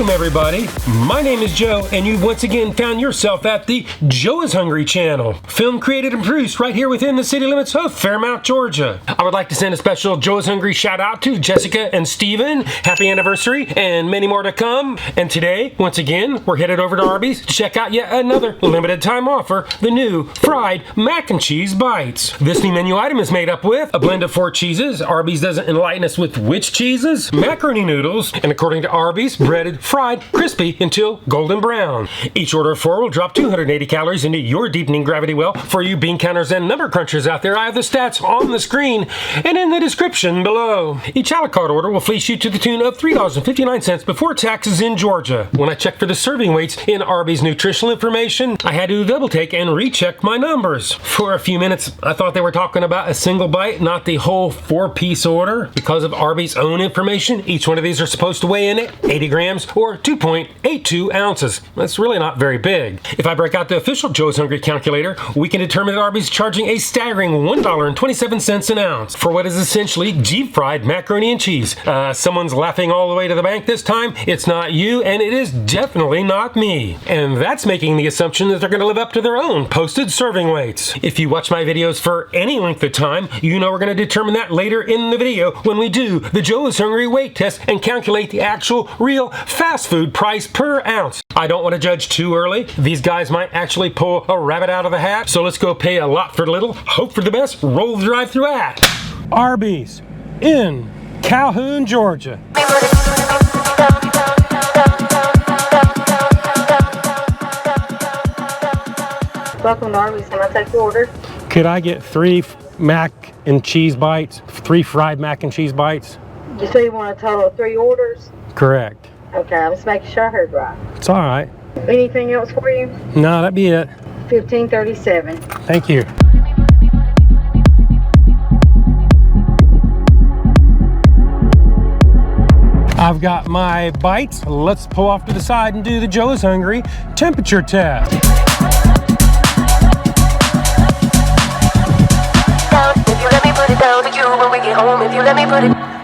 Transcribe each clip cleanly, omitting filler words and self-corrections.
Welcome everybody, my name is Joe and you've once again found yourself at the Joe is Hungry channel. Film created and produced right here within the city limits of Fairmount, Georgia. I would like to send a special Joe is Hungry shout out to Jessica and Steven. Happy anniversary and many more to come. And today, once again, we're headed over to Arby's to check out yet another limited time offer, the new fried mac and cheese bites. This new menu item is made up with a blend of 4 cheeses. Arby's doesn't enlighten us with which cheeses. Macaroni noodles, and according to Arby's, breaded, fried, crispy until golden brown. Each order of 4 will drop 280 calories into your deepening gravity well. For you bean counters and number crunchers out there, I have the stats on the screen and in the description below. Each a la carte order will fleece you to the tune of $3.59 before taxes in Georgia. When I checked for the serving weights in Arby's nutritional information, I had to double take and recheck my numbers. For a few minutes, I thought they were talking about a single bite, not the whole 4-piece order. Because of Arby's own information, each one of these are supposed to weigh in at 80 grams or 2.82 ounces. That's really not very big. If I break out the official Joe's Hungry calculator, we can determine that Arby's is charging a staggering $1.27 an ounce for what is essentially deep fried macaroni and cheese. Someone's laughing all the way to the bank this time. It's not you, and it is definitely not me. And that's making the assumption that they're going to live up to their own posted serving weights. If you watch my videos for any length of time, you know we're going to determine that later in the video when we do the Joe is Hungry weight test and calculate the actual real fast food price per ounce. I don't want to judge too early. These guys might actually pull a rabbit out of the hat. So let's go pay a lot for little, hope for the best, roll the drive-thru at Arby's in Calhoun, Georgia. Welcome to Arby's. Can I take your order? Could I get 3 mac and cheese bites, 3 fried mac and cheese bites? You say you want a total of 3 orders? Correct. Okay, I'm just making sure I heard right. It's all right. Anything else for you? No, that'd be it. $15.37. Thank you. I've got my bites. Let's pull off to the side and do the Joe is Hungry temperature test.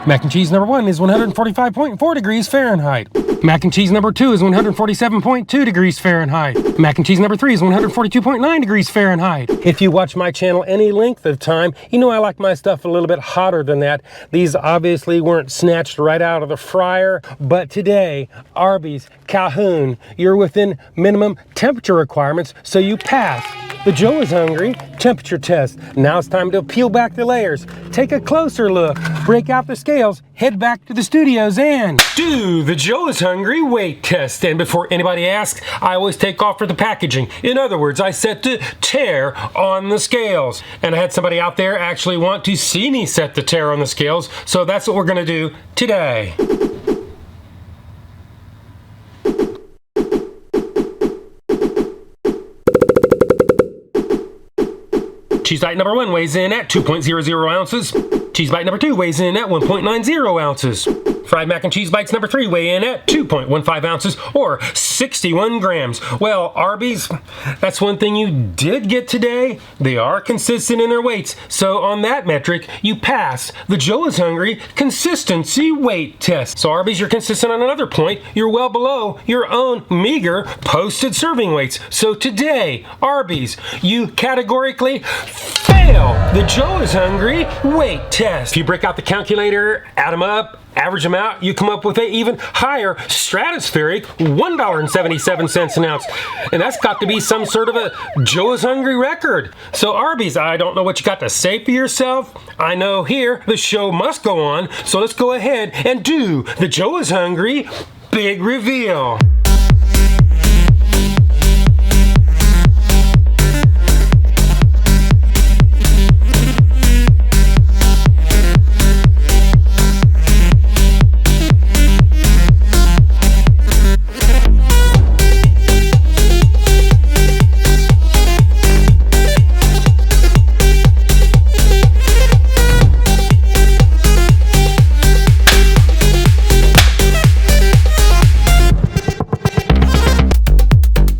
Mac and cheese number 1 is 145.4 degrees Fahrenheit. Mac and cheese number 2 is 147.2 degrees Fahrenheit. Mac and cheese number 3 is 142.9 degrees Fahrenheit. If you watch my channel any length of time, you know I like my stuff a little bit hotter than that. These obviously weren't snatched right out of the fryer, but today, Arby's, Calhoun, you're within minimum temperature requirements, so you pass the Joe is Hungry temperature test. Now it's time to peel back the layers, take a closer look, break out the scales, head back to the studios and do the Joe is Hungry weight test. And before anybody asks, I always take off for the packaging. In other words, I set the tear on the scales. And I had somebody out there actually want to see me set the tear on the scales, so that's what we're gonna do today. Cheese bite number 1 weighs in at 2.00 ounces. Cheese bite number 2 weighs in at 1.90 ounces. Fried mac and cheese bites number 3 weigh in at 2.15 ounces or 61 grams. Well, Arby's, that's one thing you did get today. They are consistent in their weights. So on that metric, you pass the Joe is Hungry consistency weight test. So Arby's, you're consistent on another point. You're well below your own meager posted serving weights. So today, Arby's, you categorically fail the Joe is Hungry weight test. If you break out the calculator, add them up, average them out, you come up with an even higher stratospheric $1.77 an ounce. And that's got to be some sort of a Joe is Hungry record. So Arby's, I don't know what you got to say for yourself. I know here the show must go on. So let's go ahead and do the Joe is Hungry big reveal.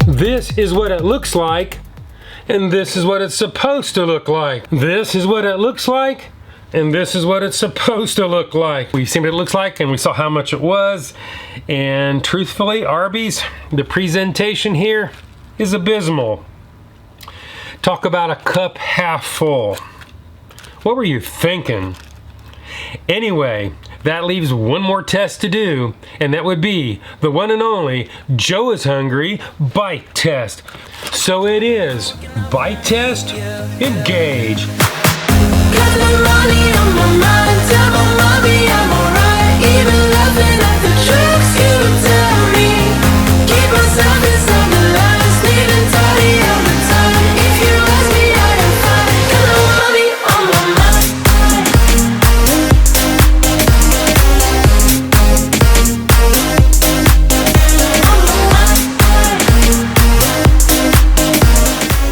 This is what it looks like, and this is what it's supposed to look like. This is what it looks like, And this is what it's supposed to look like. We've seen what it looks like and we saw how much it was. And truthfully, Arby's, the presentation here is abysmal. Talk about a cup half full. What were you thinking? Anyway, that leaves one more test to do, and that would be the one and only Joe is Hungry bite test. So it is bite test, engage.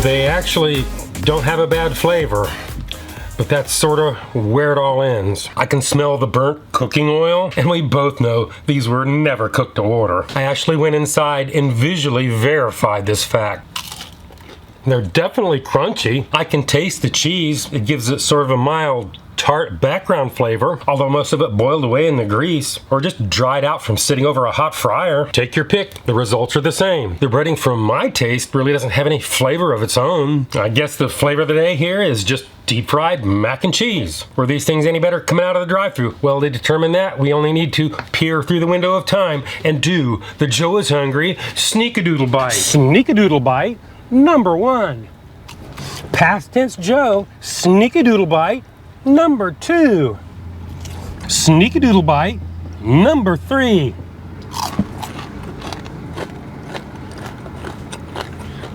They actually don't have a bad flavor, but that's sort of where it all ends. I can smell the burnt cooking oil, and we both know these were never cooked to order. I actually went inside and visually verified this fact. They're definitely crunchy. I can taste the cheese. It gives it sort of a mild tart background flavor, although most of it boiled away in the grease or just dried out from sitting over a hot fryer. Take your pick, the results are the same. The breading from my taste really doesn't have any flavor of its own. I guess the flavor of the day here is just deep fried mac and cheese. Were these things any better coming out of the drive-thru? Well, to determine that, we only need to peer through the window of time and do the Joe is Hungry sneak-a-doodle bite. Sneak-a-doodle bite number 1. Past tense Joe, sneak-a-doodle bite number 2. Sneak-a-doodle bite number 3.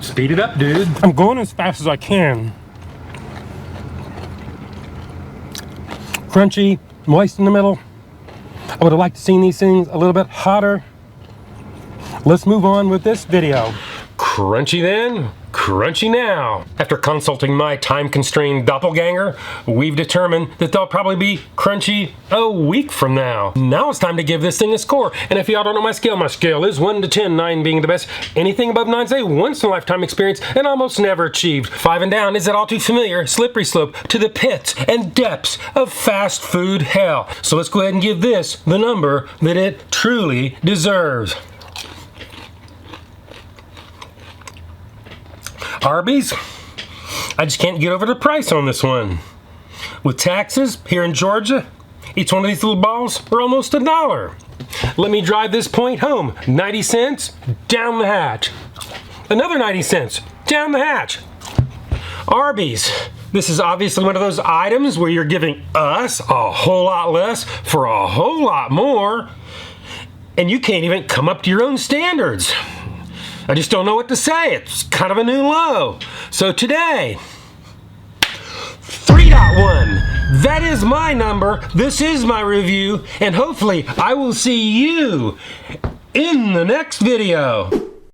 Speed it up, dude. I'm going as fast as I can. Crunchy, moist in the middle. I would have liked to see these things a little bit hotter. Let's move on with this video. Crunchy then, crunchy now. After consulting my time-constrained doppelganger, we've determined that they'll probably be crunchy a week from now. Now it's time to give this thing a score. And if y'all don't know my scale is 1 to 10, 9 being the best. Anything above 9 is a once-in-a-lifetime experience and almost never achieved. 5 and down is that all too familiar slippery slope to the pits and depths of fast food hell. So let's go ahead and give this the number that it truly deserves. Arby's, I just can't get over the price on this one. With taxes here in Georgia, each one of these little balls are almost $1. Let me drive this point home. 90 cents down the hatch. Another 90 cents down the hatch. Arby's, this is obviously one of those items where you're giving us a whole lot less for a whole lot more, and you can't even come up to your own standards. I just don't know what to say. It's kind of a new low. So today, 3.1. That is my number. This is my review. And hopefully I will see you in the next video.